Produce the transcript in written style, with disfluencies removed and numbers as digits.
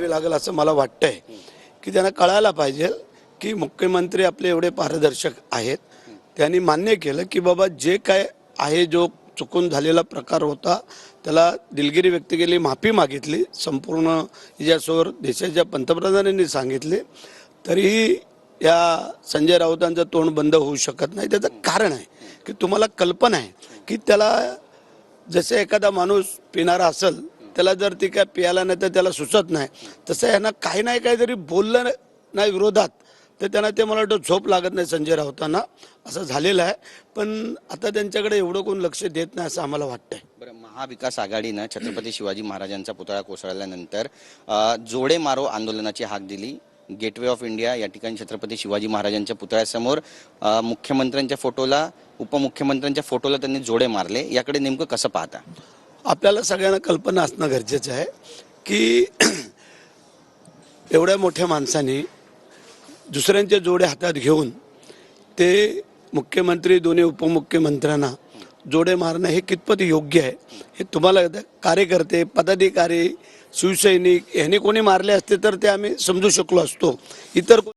लागेल असं मला वाटतंय की त्यांना कळायला पाहिजे की मुख्यमंत्री आपले एवढे पारदर्शक आहेत, त्यांनी मान्य केलं की बाबा जे काय आहे जो चुकून झालेला प्रकार होता त्याला दिलगिरी व्यक्त केली, माफी मागितली, संपूर्ण याच्यासमोर देशाच्या पंतप्रधानांनी सांगितले, तरीही या संजय राऊतांचं तोंड बंद होऊ शकत नाही. त्याचं कारण आहे की तुम्हाला कल्पना आहे की त्याला जसे एखादा माणूस पिणारा असेल त्याला जर ती काय प्यायला नाही तर त्याला सुचत नाही, तसं यांना काही नाही काही जरी बोललं नाही विरोधात तर त्यांना ते मला वाटतं झोप लागत नाही संजय राऊतांना, असं झालेलं आहे. पण आता त्यांच्याकडे एवढं कोण लक्ष देत नाही असं आम्हाला वाटतंय. बरं, महाविकास आघाडीनं छत्रपती शिवाजी महाराजांचा पुतळा कोसळल्यानंतर जोडे मारो आंदोलनाची हाक दिली. गेटवे ऑफ इंडिया या ठिकाणी छत्रपती शिवाजी महाराजांच्या पुतळ्यासमोर मुख्यमंत्र्यांच्या फोटोला, उपमुख्यमंत्र्यांच्या फोटोला त्यांनी जोडे मारले. याकडे नेमकं कसं पाहता? आपल्याला सगळ्यांना कल्पना असणं गरजेचं आहे की एवढ्या मोठ्या माणसाने दुसऱ्यांचे जोडे हातात घेऊन ते मुख्यमंत्री दोन्ही उपमुख्यमंत्र्यांना जोडे मारणं हे कितपत योग्य आहे हे तुम्हाला कार्यकर्ते, पदाधिकारी, शिवसैनिक यांनी कोणी मारले असते तर ते आम्ही समजू शकलो असतो. इतर